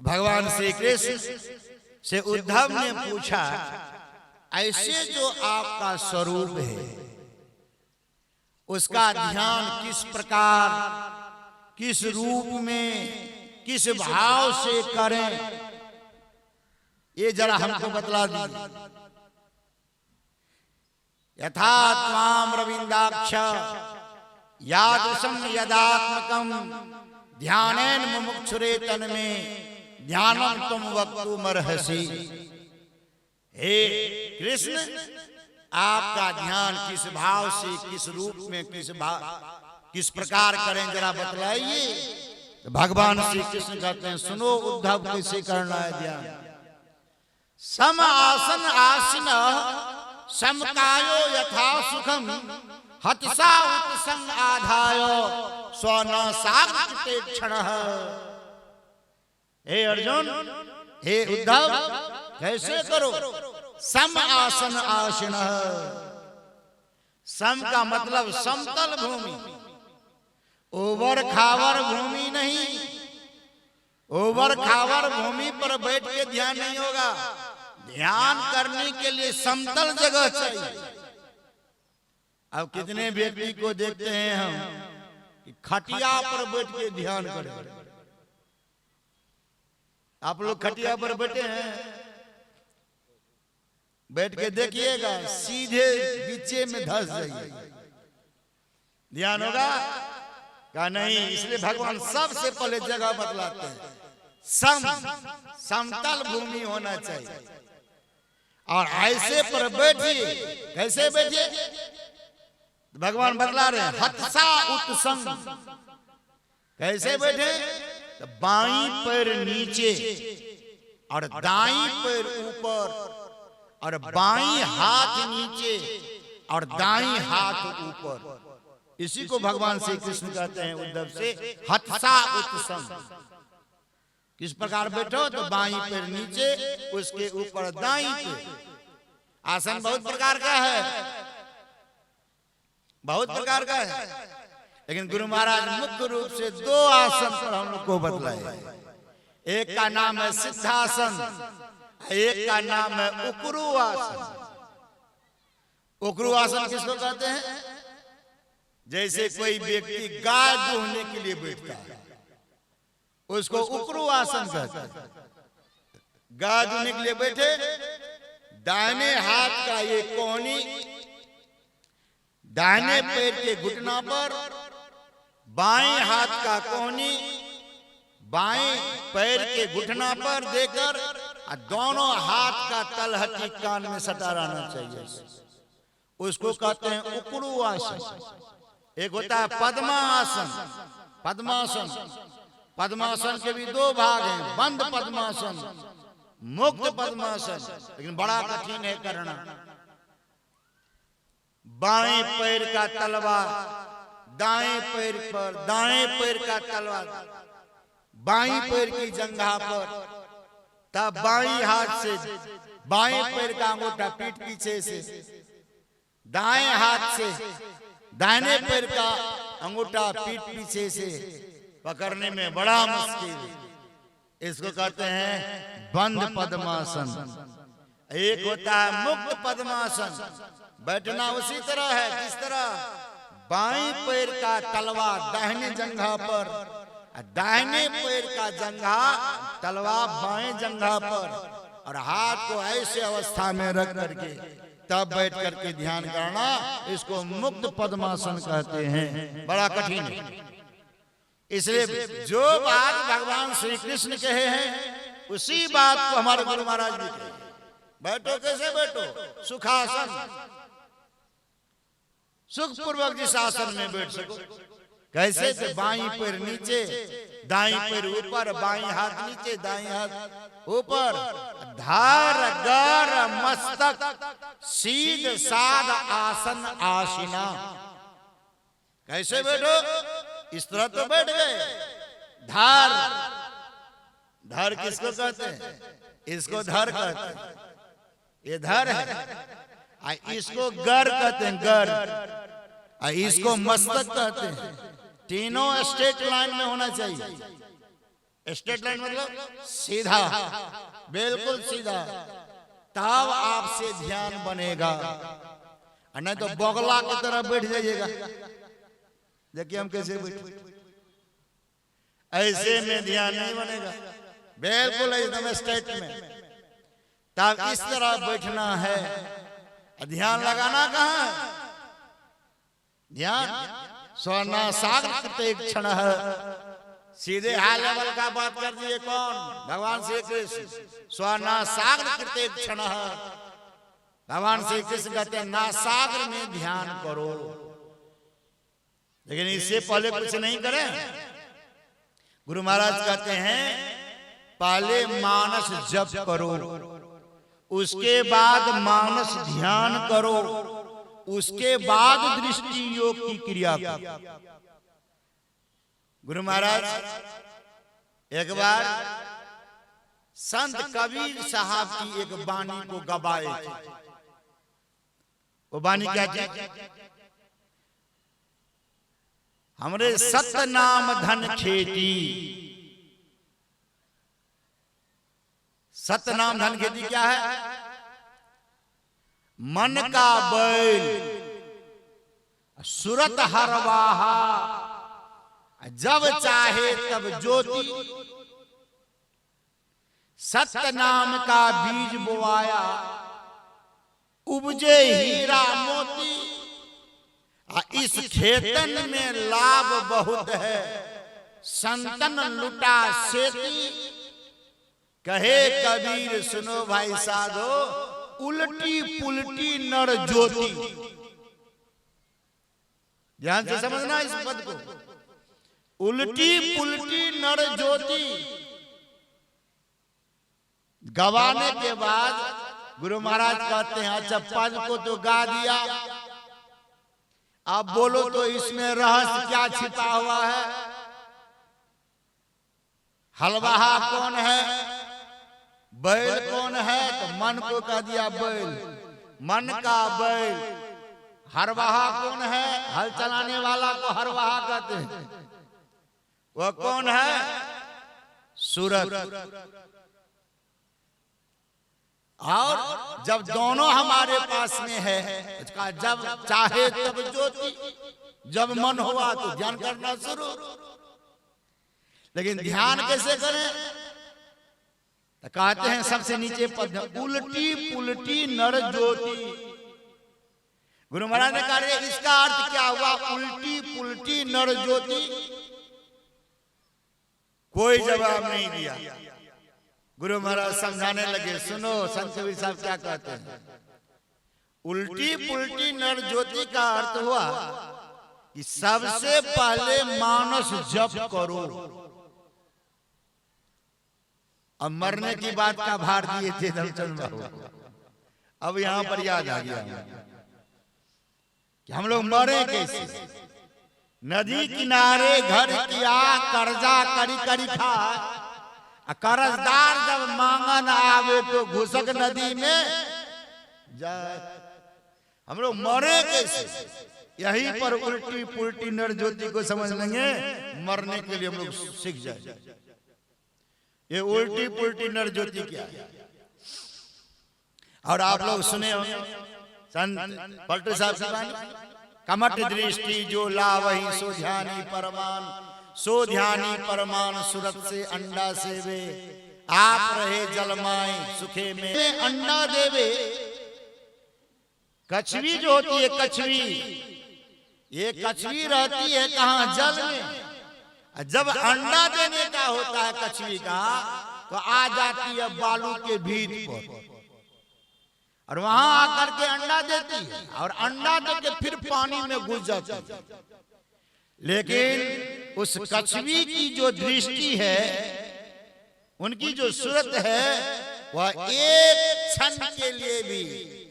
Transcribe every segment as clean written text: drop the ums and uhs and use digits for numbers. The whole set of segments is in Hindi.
भगवान श्री कृष्ण से उद्धव ने पूछा, ऐसे जो आपका स्वरूप है उसका ध्यान किस प्रकार, किस रूप में, किस भाव से करें, ये जरा हमको बतला दीजिए। यथा त्वाम रविंदाक्ष यादृशं यदात्मकं ध्यानेन मुमुक्षुरे तन्मे ध्यानं तुम वक्तुमर्हसि। हे कृष्ण, आपका ध्यान किस भाव से, किस रूप में, किस प्रकार करें जरा बतलाइए। तो भगवान श्री कृष्ण कहते हैं, सुनो उद्धव, कैसे करना है ध्यान। सम आसन आसन समकायो यथा सुखम हतसा उत्संग आधायो स्वर्ण साक्षते क्षण। हे अर्जुन, हे उद्धव, कैसे करो। सम आसन आसन, सम का मतलब समतल भूमि, ओवर खावर भूमि नहीं। ओवर खावर भूमि पर बैठ के ध्यान नहीं होगा। ध्यान करने के लिए समतल जगह चाहिए। अब कितने व्यक्ति को देखते हैं हम कि खटिया पर बैठ के ध्यान करें। आप लोग खटिया पर बैठे हैं, बैठ के देखिएगा, सीधे बीचे में धंस जाइए। ध्यान होगा क्या? नहीं। इसलिए भगवान सबसे पहले जगह बतलाते हैं, समतल भूमि होना चाहिए। और ऐसे पर बैठिए। कैसे बैठिए? भगवान बतला रहे हैं, हतसा उत्संग। कैसे बैठे? तो बाईं पैर नीचे और दाईं पैर ऊपर, और बाईं हाथ नीचे और दाईं हाथ ऊपर। इसी को भगवान श्री कृष्ण कहते हैं उद्धव से, हतसा उत्संग। किस प्रकार बैठो? तो बाईं पैर नीचे, उसके ऊपर दाईं पैर। आसन बहुत प्रकार का है, बहुत प्रकार का है, लेकिन गुरु महाराज मुख्य रूप से दो आसन पर हम लोग को बतलाए। एक का नाम है सिद्धासन, एक का नाम है उक्रू आसन। उक्रू आसन किसको कहते हैं? जैसे कोई व्यक्ति गाय दूहने के लिए बैठता है, उसको उक्रू आसन कहते हैं। गाय दूहने के लिए बैठे, दाहिने हाथ का ये कोहनी दाहिने पैर के घुटना पर, बाएं हाथ का कोहनी बाएं पैर के घुटना पर देकर दोनों हाथ का तलहटी कान में सटा रहना चाहिए। उसको कहते हैं उक्रू आसन। एक होता है पद्मासन। पद्मासन, पद्मासन के भी दो भाग हैं, बंद पद्मासन, मुक्त पद्मासन, लेकिन बड़ा कठिन है करना। बाएं पैर का तलवा दाएं पैर पर, दाएं पैर का तलवा बाईं पैर की जंघा पर, तब बाईं हाथ से बाएं पैर का अंगूठा पीठ पीछे से, दाएं हाथ से दाहिने पैर का अंगूठा पीठ पीछे से पकड़ने में बड़ा मुश्किल। इसको कहते हैं बंद पद्मासन। एक होता है मुक्त पद्मासन। बैठना उसी तरह है, किस तरह? बाईं पैर का तलवा दाहिने जंघा पर, दाहिने पैर का जंघा तलवा बाएं जंघा पर, और हाथ को ऐसे अवस्था में रख करके तब बैठ करके ध्यान करना। इसको मुक्त पद्मासन कहते हैं। बड़ा कठिन है। इसलिए जो बात भगवान श्री कृष्ण कहे हैं उसी बात को हमारे गुरु महाराज भी कहे। बैठो, कैसे बैठो? सुखासन, सुखपूर्वक जिस आसन में बैठ सको। कैसे? से बाईं पैर नीचे, दाईं पैर ऊपर, बाईं हाथ नीचे, दाईं हाथ ऊपर, धार गर मस्तक सीध साध आसन आशिना। कैसे बैठो? इस तरह तो बैठ गए। धार, धर किसको कहते हैं? इसको धर कहते हैं, ये धर है। इसको गर कहते हैं, गर। इसको मस्तक कहते हैं। तीनों स्ट्रेट लाइन में होना चाहिए। स्ट्रेट लाइन मतलब सीधा, बिल्कुल सीधा, तब आपसे ध्यान बनेगा। नहीं तो बगला की तरह बैठ जाइएगा। देखिए हम कैसे बैठे, ऐसे में ध्यान नहीं बनेगा, बिल्कुल एकदम स्ट्रेट में। तब इस तरह बैठना है। ध्यान लगाना कहाँ है? ध्यान स्वनासाग्र क्षण है। सीधे हाई लेवल का बात कर दिए कौन? भगवान श्री कृष्ण। स्वनासाग्र क्षण है। भगवान श्री कृष्ण कहते हैं नासाग्र में ध्यान करो, लेकिन इससे पहले कुछ नहीं करें। गुरु महाराज कहते हैं पहले मानस जप करो, उसके बाद मानस ध्यान करो, उसके बाद दृष्टि योग की क्रिया करो। गुरु महाराज एक बार संत कबीर साहब की एक वाणी को गवाए थे। वो वाणी क्या थी? हमरे सत्य नाम धन खेती। सत्य नाम धन खेती क्या है? मन का बैल सुरत हरवाहा, जब चाहे तब ज्योति। सत्य नाम का बीज बोआया, उपजे हीरा मोती। इस खेतन में लाभ बहुत है, संतन लुटा सेती। कहे कबीर सुनो भाई साधो, उल्टी पुल्टी नर ज्योति। ध्यान से समझना इस पद को। उल्टी पुल्टी नर ज्योति गवाने के बाद गुरु महाराज कहते हैं अच्छा पद को तो गा दिया, आप बोलो तो इसमें रहस्य क्या छिपा हुआ है? हलवाहा कौन है, बैल कौन है? तो मन को कह दिया बैल, मन का बैल। हरवाहा कौन है? हल चलाने वाला को हरवाहा कहते हैं। वह कौन है? सूरत। और जब दोनों हमारे पास में है, जब चाहे तब ज्योति, जब मन हुआ तो ध्यान करना शुरू। लेकिन ध्यान कैसे करें? तो कहते हैं सबसे नीचे पद, उल्टी पुल्टी नर ज्योति। गुरु महाराज ने कहा इसका अर्थ क्या हुआ? उल्टी पुल्टी नर ज्योति। कोई जवाब नहीं दिया। गुरु महाराज समझाने लगे, सुनो संत कबीर साहब क्या कहते हैं। उल्टी पुल्टी नर ज्योति का अर्थ हुआ कि सबसे पहले मानस जप करो। अब मरने की बात का भार दिए थे धर्मचंद बाबू, अब यहां पर याद आ गया कि हम लोग मरे कैसे। नदी किनारे घर किया, कर्जा करी करी खा। कर्जदार जब मांगन आवे तो घुसक नदी में जाए। हम लोग मरे कैसे? यहीं पर उल्टी पुल्टी नर ज्योति को समझ लेंगे, मरने के लिए हम लोग सीख जाए। ये उल्टी पुल्टी नर ज्योति क्या है? और आप लोग सुने होंगे संत पलटू साहब की वाणी, कमट दृष्टि जो लावही सो ध्यानी परमान। सो ध्यानी परमान सूरत से अंडा सेवे। आप रहे जलमाए सुखे में अंडा देवे। कछवी जो होती है, कछवी, ये कछवी रहती है कहाँ? जल में। जब अंडा देने का होता है कछवी का, तो आ जाती है बालू के भीत पर और वहां आकर के अंडा देती है, और अंडा देके फिर पानी में घुस जाती है। लेकिन उस कछवी की जो दृष्टि है, उनकी जो सूरत है, वह एक क्षण के लिए भी,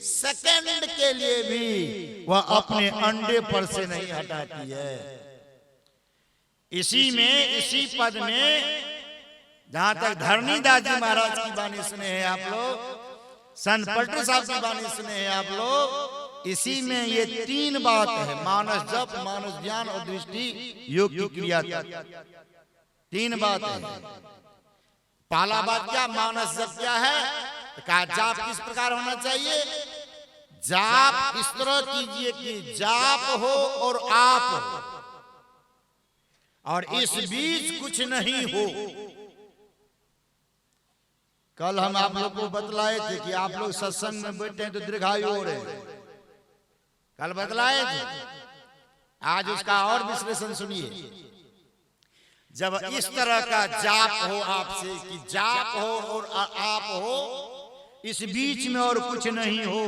सेकंड के लिए भी वह अपने अंडे पर से नहीं हटाती है। इसी में, इसी पद में, जहां तक धरणीदास जी महाराज की वाणी सुने हैं आप लोग, संत पलटू साहब की वाणी सुने हैं आप लोग, इसी में ये तीन बात है, मानस जप, मानस ध्यान और दृष्टि योग की क्रिया। तीन बातें। पहला बात क्या, मानस जप क्या है? कहा जाप किस प्रकार होना चाहिए? जाप इस तरह कीजिए कि जाप हो और आप हो, और इस बीच कुछ नहीं हो। कल हम आप लोग को बतलाए थे कि आप लोग सत्संग में बैठे हैं तो दीर्घायु हो रहे हैं, कल बतलाए थे। आज उसका और विश्लेषण सुनिए। जब इस तरह का जाप हो आपसे कि जाप हो और आप हो, इस बीच में और कुछ नहीं हो,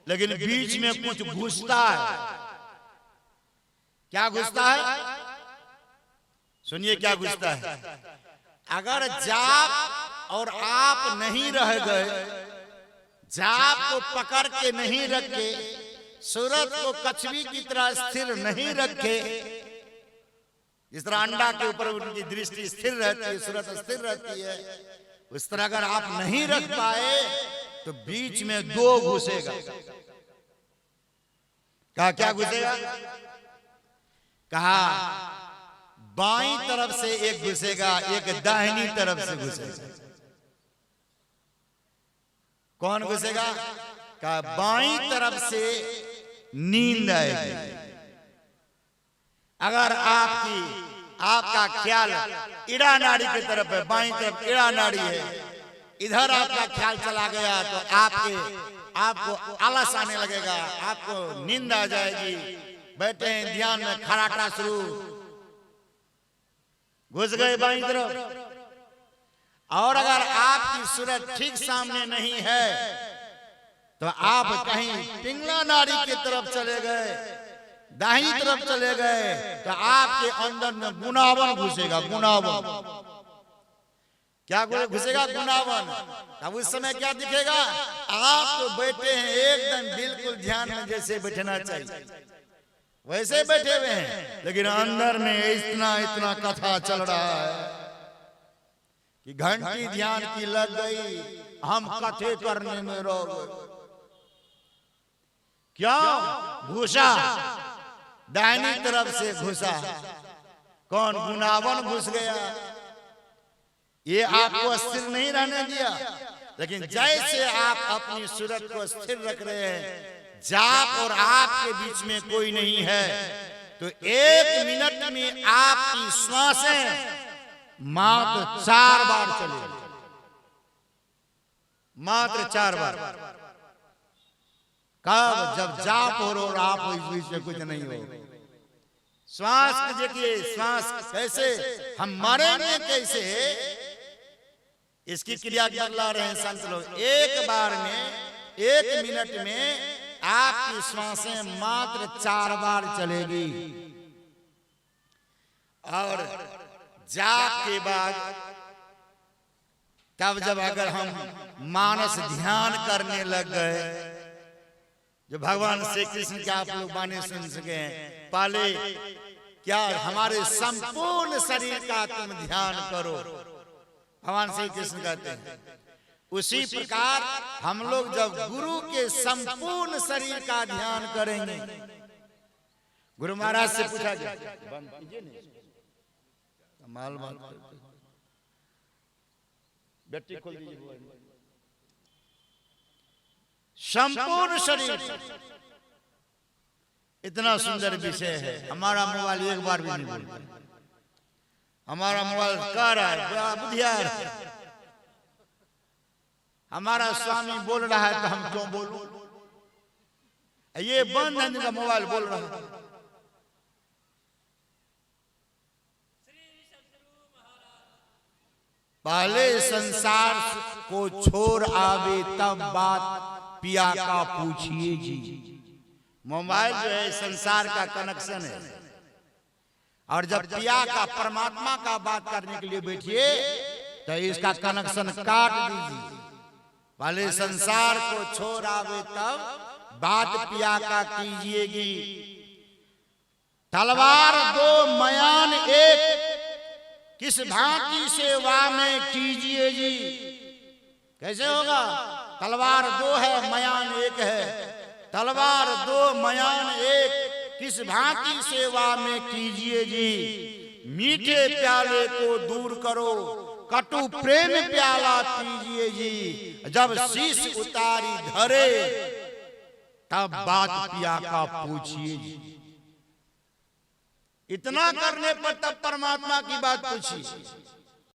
लेकिन बीच में कुछ घुसता है। क्या घुसता है? सुनिए क्या घुसता है। अगर जाप और आप नहीं रह गए, जाप को पकड़ के नहीं रखे, सूरत को कछवी की तरह स्थिर नहीं रखे, जिस तरह अंडा के ऊपर उनकी दृष्टि स्थिर रहती है, सूरत स्थिर रहती है, उस तरह अगर आप नहीं रख पाए तो बीच में दो घुसेगा। कहा क्या घुसेगा? कहा बाईं तरफ से एक घुसेगा, एक दाहिनी तरफ से घुसेगा। कौन घुसेगा? कहा बाईं तरफ से नींद आएगी। अगर आपका ख्याल इड़ा नाड़ी की तरफ है, बाईं तरफ इड़ा नाड़ी है, इधर आपका ख्याल चला गया तो आपको आलस आने लगेगा, आपको नींद आ जाएगी। बैठे हैं ध्यान में, खराटा शुरू, घुस गए बाईं तरफ। और अगर आपकी सूरत ठीक सामने नहीं है तो आप कहीं पिंगला नाड़ी की तरफ चले गए, दाहिनी तरफ चले गए, तो आपके अंदर में गुनावन घुसेगा। गुनावन क्या घुसेगा? गुनावन। अब उस समय क्या दिखेगा? आप तो बैठे हैं एकदम बिल्कुल ध्यान में जैसे बैठना चाहिए, वैसे बैठे हुए हैं, लेकिन अंदर में इतना कथा चल रहा है कि घंटी ध्यान की लग गई, हम कथे करने में रह गए। क्यों? घुसा दाहिनी तरफ से घुसा। कौन? गुनावन घुस गया। ये आपको स्थिर नहीं रहने दिया। लेकिन जैसे आप अपनी सूरत को स्थिर रख रहे हैं, जाप और आपके बीच में कोई नहीं है, तो 1 मिनट में आपकी श्वासें मात्र 4 बार चलेगी। मात्र 4 बार। कब? जब जाप हो और आप इस बीच में कुछ नहीं हो। श्वास को देखिए, श्वास कैसे हम मरेंगे, कैसे इसकी क्रिया बतला रहे हैं संत लोग। एक बार में 1 मिनट में आपकी श्वासें मात्र 4 बार चलेगी। और जाप के बाद तब जब अगर हम मानस ध्यान करने लग गए, जो भगवान श्री कृष्ण के आप लोग बानी सुन सके हैं, पहले क्या हमारे संपूर्ण शरीर का तुम ध्यान करो, भगवान श्री कृष्ण कहते हैं। उसी प्रकार हम लोग जब गुरु के संपूर्ण शरीर का ध्यान करेंगे, गुरु महाराज से पूछा गया, बंद कीजिए नहीं, कमाल बात, बैटरी खोल दीजिए। संपूर्ण शरीर, इतना सुंदर विषय है। हमारा मोबाइल एक बार भी नहीं बोलता, हमारा मोबाइल कह रहा है बड़ा बुद्धियार है। हमारा स्वामी बोल रहा है तो हम क्यों बोलूं? ये बंद है जिनका मोबाइल बोल रहा है। पहले संसार को छोड़ आवे तब बात पिया का पूछिए जी। मोबाइल जो है संसार का कनेक्शन है, और जब पिया का परमात्मा का बात करने के लिए बैठिए तो इसका कनेक्शन काट दीजिए। पहले संसार को छोड़ आवे तब बात पिया का कीजिएगी। तलवार 2 मयान एक, किस भांति सेवा में कीजिए जी। कैसे होगा? तलवार 2 है, मयान 1 है। तलवार 2 मयान 1, किस भांति सेवा में कीजिए जी। मीठे प्याले को दूर करो, कटु प्रेम प्याला पीजिए जी। जब शीश उतारी धरे, तब बात पिया का पूछिए जी। इतना करने पर तब परमात्मा की बात पूछी।